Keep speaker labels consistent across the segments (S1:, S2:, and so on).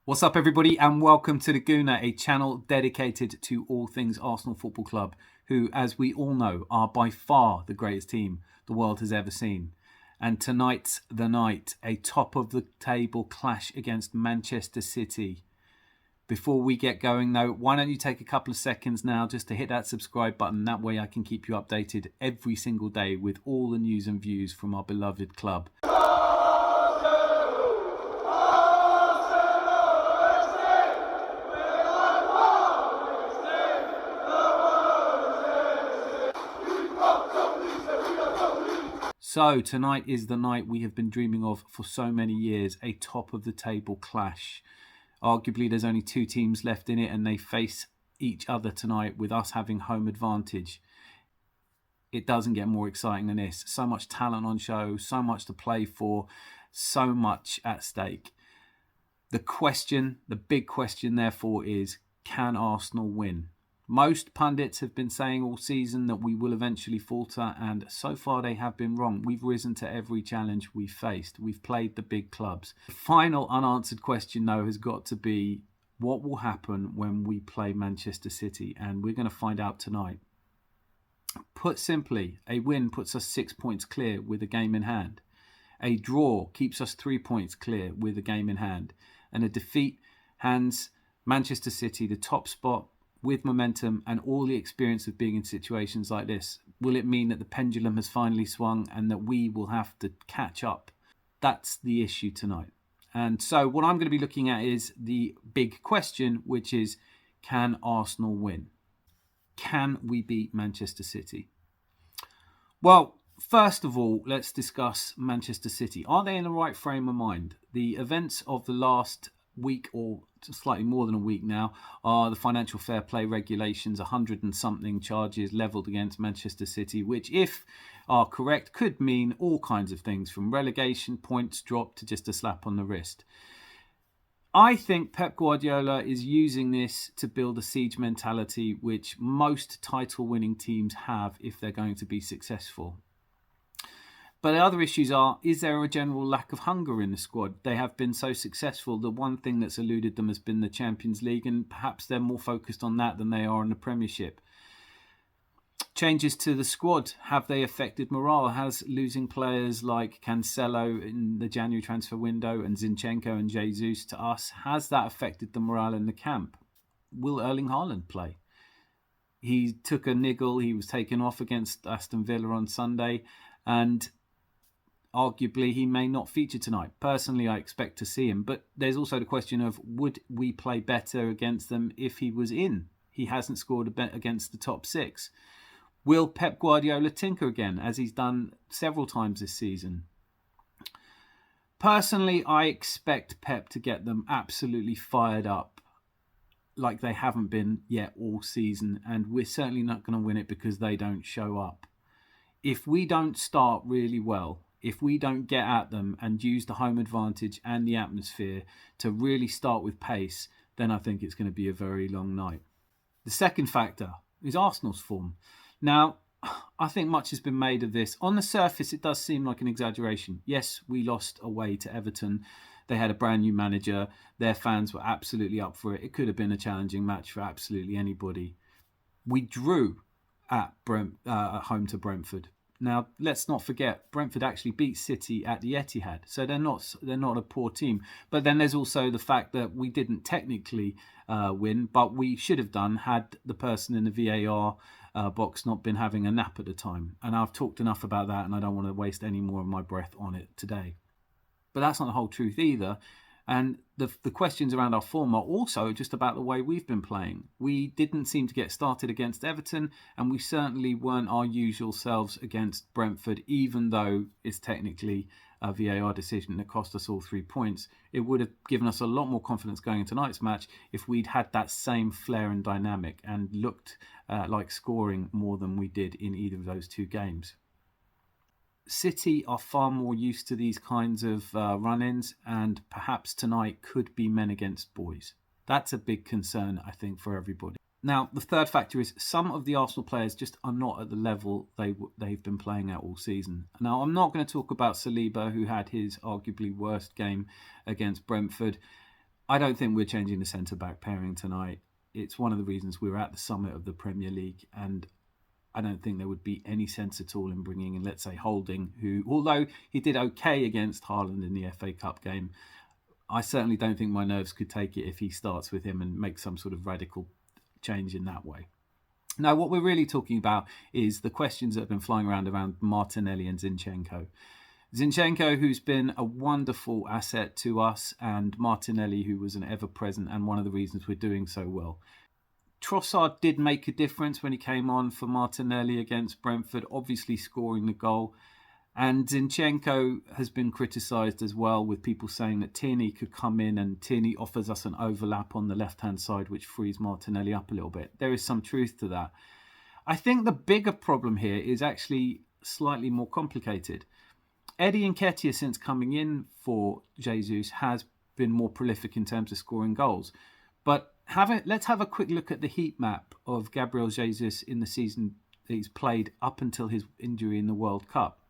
S1: What's up, everybody, and welcome to the Gooner, a channel dedicated to all things Arsenal Football Club, who, as we all know, are by far the greatest team the world has ever seen. And tonight's the night, a top-of-the-table clash against Manchester City. Before we get going, though, why don't you take a couple of seconds now just to hit that subscribe button. That way I can keep you updated every single day with all the news and views from our beloved club. So tonight is the night we have been dreaming of for so many years, a top-of-the-table clash. Arguably, there's only two teams left in it and they face each other tonight with us having home advantage. It doesn't get more exciting than this. So much talent on show, so much to play for, so much at stake. The big question therefore is, can Arsenal win? Most pundits have been saying all season that we will eventually falter, and so far they have been wrong. We've risen to every challenge we've faced. We've played the big clubs. The final unanswered question, though, has got to be, what will happen when we play Manchester City? And we're going to find out tonight. Put simply, a win puts us 6 points clear with a game in hand. A draw keeps us 3 points clear with a game in hand. And a defeat hands Manchester City the top spot with momentum and all the experience of being in situations like this. Will it mean that the pendulum has finally swung and that we will have to catch up? That's the issue tonight. And so what I'm going to be looking at is the big question, which is, can Arsenal win? Can we beat Manchester City? Well, first of all, let's discuss Manchester City. Are they in the right frame of mind? The events of the last week, or slightly more than a week now, are the financial fair play regulations, 100 and something charges levelled against Manchester City, which, if are correct, could mean all kinds of things, from relegation, points dropped to just a slap on the wrist. I think Pep Guardiola is using this to build a siege mentality, which most title-winning teams have if they're going to be successful. But the other issues are, is there a general lack of hunger in the squad? They have been so successful. The one thing that's eluded them has been the Champions League, and perhaps they're more focused on that than they are on the Premiership. Changes to the squad, have they affected morale? Has losing players like Cancelo in the January transfer window and Zinchenko and Jesus to us, has that affected the morale in the camp? Will Erling Haaland play? He took a niggle. He was taken off against Aston Villa on Sunday, and arguably, he may not feature tonight. Personally, I expect to see him. But there's also the question of, would we play better against them if he was in? He hasn't scored a bet against the top six. Will Pep Guardiola tinker again, as he's done several times this season? Personally, I expect Pep to get them absolutely fired up like they haven't been yet all season. And we're certainly not going to win it because they don't show up. If we don't start really well, if we don't get at them and use the home advantage and the atmosphere to really start with pace, then I think it's going to be a very long night. The second factor is Arsenal's form. Now, I think much has been made of this. On the surface, it does seem like an exaggeration. Yes, we lost away to Everton. They had a brand new manager. Their fans were absolutely up for it. It could have been a challenging match for absolutely anybody. We drew at home to Brentford. Now, let's not forget, Brentford actually beat City at the Etihad, so they're not a poor team. But then there's also the fact that we didn't technically win, but we should have done had the person in the VAR box not been having a nap at the time. And I've talked enough about that, and I don't want to waste any more of my breath on it today. But that's not the whole truth either. And the questions around our form are also just about the way we've been playing. We didn't seem to get started against Everton, and we certainly weren't our usual selves against Brentford, even though it's technically a VAR decision that cost us all 3 points. It would have given us a lot more confidence going into tonight's match if we'd had that same flair and dynamic and looked like scoring more than we did in either of those two games. City are far more used to these kinds of run-ins, and perhaps tonight could be men against boys. That's a big concern, I think, for everybody. Now, the third factor is some of the Arsenal players just are not at the level they've been playing at all season. Now, I'm not going to talk about Saliba, who had his arguably worst game against Brentford. I don't think we're changing the centre-back pairing tonight. It's one of the reasons we're at the summit of the Premier League, and I don't think there would be any sense at all in bringing in, let's say, Holding, who, although he did okay against Haaland in the FA Cup game, I certainly don't think my nerves could take it if he starts with him and makes some sort of radical change in that way. Now, what we're really talking about is the questions that have been flying around Martinelli and Zinchenko. Zinchenko, who's been a wonderful asset to us, and Martinelli, who was an ever-present and one of the reasons we're doing so well. Trossard did make a difference when he came on for Martinelli against Brentford, obviously scoring the goal. And Zinchenko has been criticised as well, with people saying that Tierney could come in, and Tierney offers us an overlap on the left-hand side, which frees Martinelli up a little bit. There is some truth to that. I think the bigger problem here is actually slightly more complicated. Eddie Nketiah, since coming in for Jesus, has been more prolific in terms of scoring goals. But let's have a quick look at the heat map of Gabriel Jesus in the season that he's played up until his injury in the World Cup.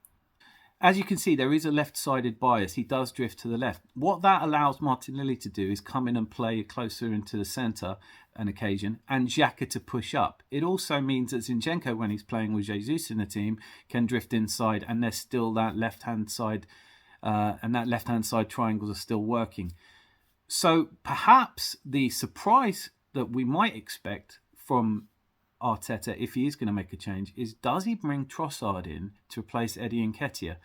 S1: As you can see, there is a left-sided bias. He does drift to the left. What that allows Martinelli to do is come in and play closer into the centre an occasion, and Xhaka to push up. It also means that Zinchenko, when he's playing with Jesus in the team, can drift inside, and there's still that left-hand side, and that left-hand side triangles are still working. So perhaps the surprise that we might expect from Arteta, if he is going to make a change, is does he bring Trossard in to replace Eddie Nketiah?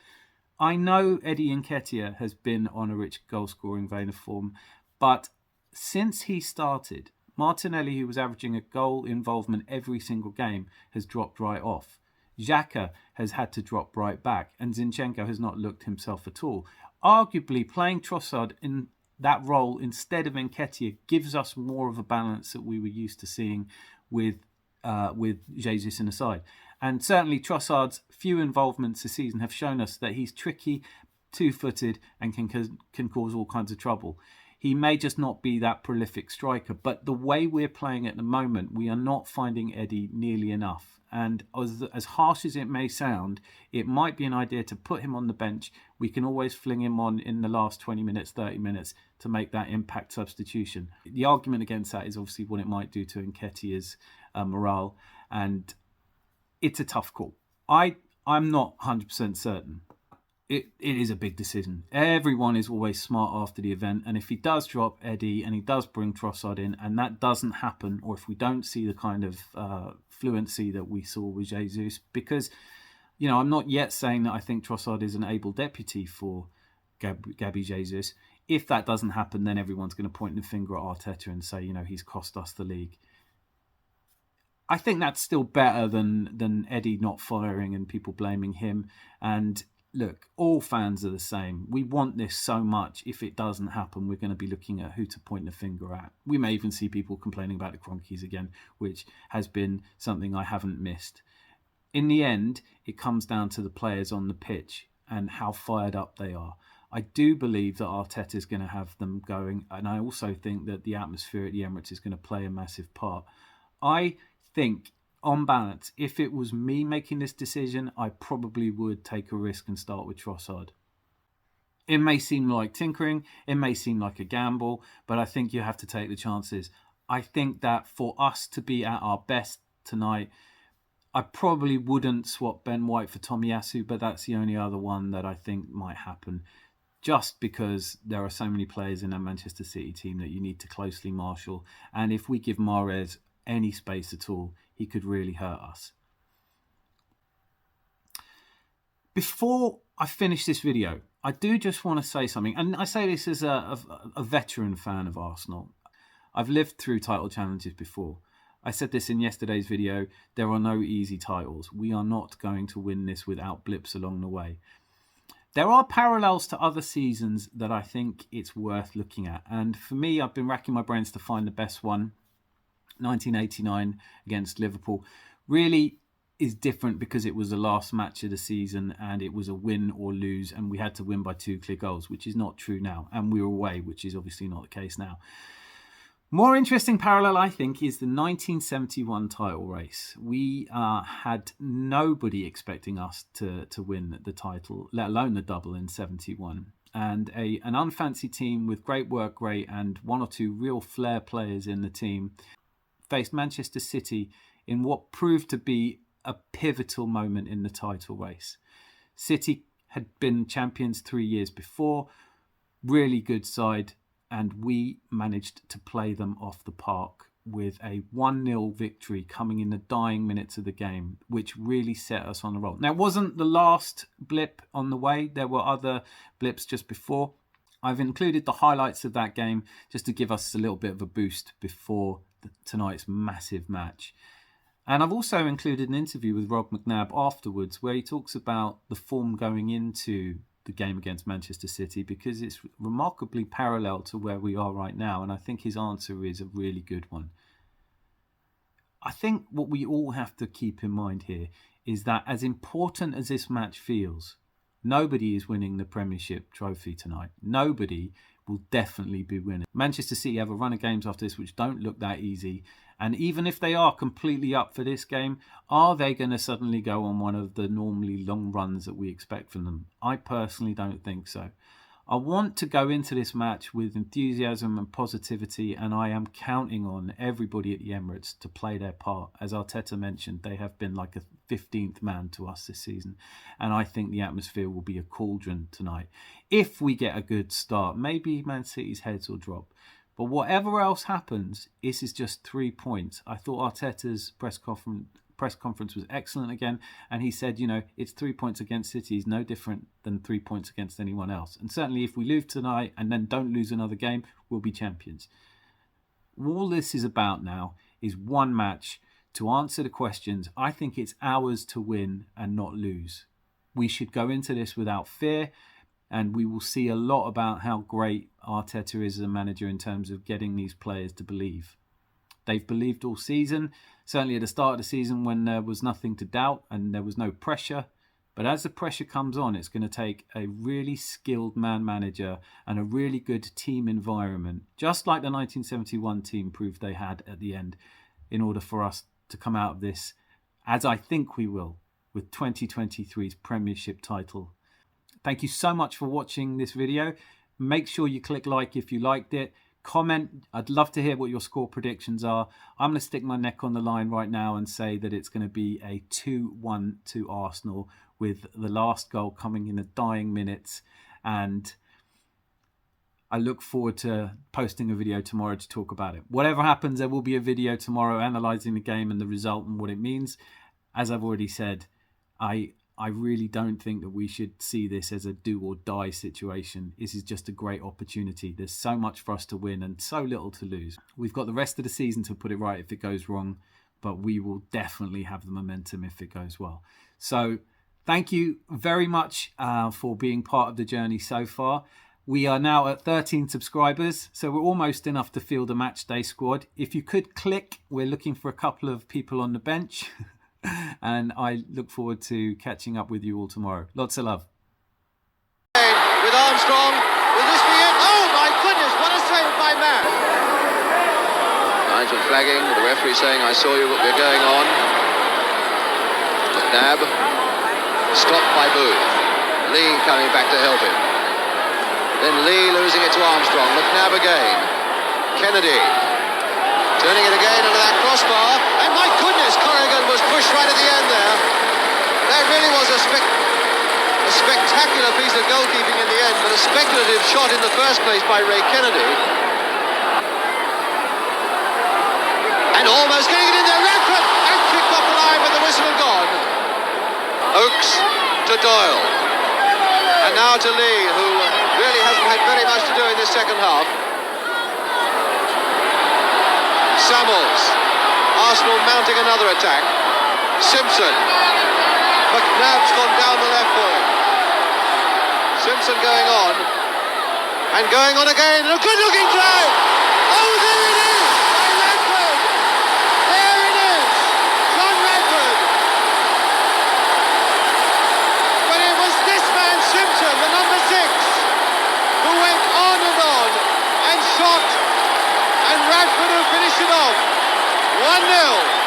S1: I know Eddie Nketiah has been on a rich goal-scoring vein of form, but since he started, Martinelli, who was averaging a goal involvement every single game, has dropped right off. Xhaka has had to drop right back, and Zinchenko has not looked himself at all. Arguably, playing Trossard in that role instead of Nketiah gives us more of a balance that we were used to seeing with Jesus in the side. And certainly Trossard's few involvements this season have shown us that he's tricky, two-footed, and can cause all kinds of trouble. He may just not be that prolific striker, but the way we're playing at the moment, we are not finding Eddie nearly enough. And as harsh as it may sound, it might be an idea to put him on the bench. We can always fling him on in the last 20 minutes, 30 minutes to make that impact substitution. The argument against that is obviously what it might do to Nketiah's morale, and it's a tough call. I'm not 100% certain. It is a big decision. Everyone is always smart after the event, and if he does drop Eddie and he does bring Trossard in, and that doesn't happen, or if we don't see the kind of fluency that we saw with Jesus, because I'm not yet saying that I think Trossard is an able deputy for Gabby Jesus. If that doesn't happen, then everyone's going to point the finger at Arteta and say, he's cost us the league. I think that's still better than Eddie not firing and people blaming him. And look, all fans are the same. We want this so much. If it doesn't happen, we're going to be looking at who to point the finger at. We may even see people complaining about the Cronkies again, which has been something I haven't missed. In the end, it comes down to the players on the pitch and how fired up they are. I do believe that Arteta is going to have them going, and I also think that the atmosphere at the Emirates is going to play a massive part. I think, on balance, if it was me making this decision, I probably would take a risk and start with Trossard. It may seem like tinkering, it may seem like a gamble, but I think you have to take the chances. I think that for us to be at our best tonight, I probably wouldn't swap Ben White for Tomiyasu, but that's the only other one that I think might happen, just because there are so many players in that Manchester City team that you need to closely marshal. And if we give Mahrez any space at all, he could really hurt us. Before I finish this video, I do just want to say something, and I say this as a veteran fan of Arsenal. I've lived through title challenges before. I said this in yesterday's video, there are no easy titles. We are not going to win this without blips along the way. There are parallels to other seasons that I think it's worth looking at. And for me, I've been racking my brains to find the best one. 1989 against Liverpool really is different because it was the last match of the season and it was a win or lose, and we had to win by 2 clear goals, which is not true now, and we were away, which is obviously not the case now. More interesting parallel, I think, is the 1971 title race. We had nobody expecting us to win the title, let alone the double in 71. and an unfancy team with great work rate and one or two real flair players in the team faced Manchester City in what proved to be a pivotal moment in the title race. City had been champions 3 years before, really good side, and we managed to play them off the park with a 1-0 victory coming in the dying minutes of the game, which really set us on the roll. Now, it wasn't the last blip on the way. There were other blips just before. I've included the highlights of that game just to give us a little bit of a boost before tonight's massive match. And I've also included an interview with Rob McNabb afterwards where he talks about the form going into the game against Manchester City, because it's remarkably parallel to where we are right now, and I think his answer is a really good one. I think what we all have to keep in mind here is that as important as this match feels, nobody is winning the Premiership trophy tonight. Nobody will definitely be winning. Manchester City have a run of games after this which don't look that easy. And even if they are completely up for this game, are they going to suddenly go on one of the normally long runs that we expect from them? I personally don't think so. I want to go into this match with enthusiasm and positivity, and I am counting on everybody at the Emirates to play their part. As Arteta mentioned, they have been like a 15th man to us this season, and I think the atmosphere will be a cauldron tonight. If we get a good start, maybe Man City's heads will drop. But whatever else happens, this is just 3 points. I thought Arteta's press conference was excellent again, and he said, it's 3 points against City is no different than 3 points against anyone else. And certainly if we lose tonight and then don't lose another game, we'll be champions. All this is about now is one match to answer the questions. I think it's ours to win and not lose. We should go into this without fear, and we will see a lot about how great Arteta is as a manager in terms of getting these players to believe. They've believed all season, certainly at the start of the season when there was nothing to doubt and there was no pressure. But as the pressure comes on, it's going to take a really skilled man manager and a really good team environment, just like the 1971 team proved they had at the end, in order for us to come out of this, as I think we will, with 2023's Premiership title. Thank you so much for watching this video. Make sure you click like if you liked it. Comment. I'd love to hear what your score predictions are. I'm going to stick my neck on the line right now and say that it's going to be a 2-1 to Arsenal, with the last goal coming in the dying minutes. And I look forward to posting a video tomorrow to talk about it. Whatever happens, there will be a video tomorrow analysing the game and the result and what it means. As I've already said, I really don't think that we should see this as a do or die situation. This is just a great opportunity. There's so much for us to win and so little to lose. We've got the rest of the season to put it right if it goes wrong, but we will definitely have the momentum if it goes well. So thank you very much for being part of the journey so far. We are now at 13 subscribers, so we're almost enough to field a match day squad. If you could click, we're looking for a couple of people on the bench. And I look forward to catching up with you all tomorrow. Lots of love.
S2: With Armstrong, will this be it? Oh my goodness, what a save by man! Nigel flagging, the referee saying, I saw you, we're going on. McNabb, stopped by Booth. Lee coming back to help him. Then Lee losing it to Armstrong. McNabb again. Kennedy turning it again under that crossbar, and my goodness, Corrigan was pushed right at the end there. That really was a spectacular piece of goalkeeping in the end, but a speculative shot in the first place by Ray Kennedy. And almost getting it in there, Radford, and kicked off the line with the whistle and gone. Oakes to Doyle. And now to Lee, who really hasn't had very much to do in this second half. Samuels, Arsenal mounting another attack. Simpson, McNabb's gone down the left for him. Simpson going on, and going on again, a good looking try! Oh, there it is! By Radford! There it is! John Radford! But it was this man, Simpson, the number 6, who went on and shot, and Radford will finish it off. 1-0.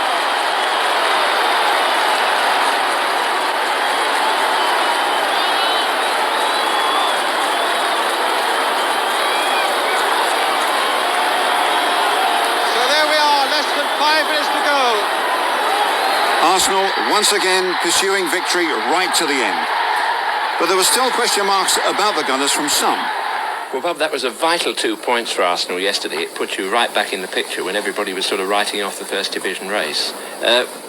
S2: 5 minutes to go.
S3: Arsenal once again pursuing victory right to the end. But there were still question marks about the Gunners from some.
S4: Well, Bob, that was a vital 2 points for Arsenal yesterday. It put you right back in the picture when everybody was sort of writing off the First Division race.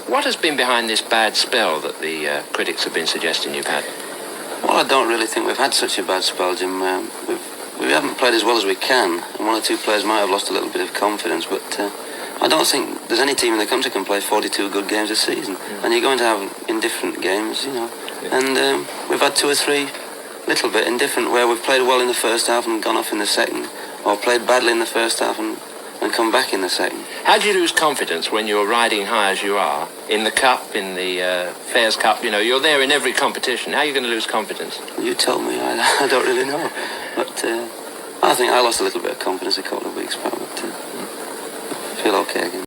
S4: What has been behind this bad spell that the critics have been suggesting you've had?
S5: Well, I don't really think we've had such a bad spell, Jim. We haven't played as well as we can, and 1 or 2 players might have lost a little bit of confidence, but I don't think there's any team in the country can play 42 good games a season, and you're going to have indifferent games, you know. And we've had 2 or 3 little bit indifferent where we've played well in the first half and gone off in the second, or played badly in the first half and come back in the second.
S4: How do you lose confidence when you're riding high as you are in the Cup, in the Fairs Cup? You know, you're there in every competition. How are you going to lose confidence?
S5: You tell me. I don't really know. But I think I lost a little bit of confidence a couple of weeks back, but feel okay again.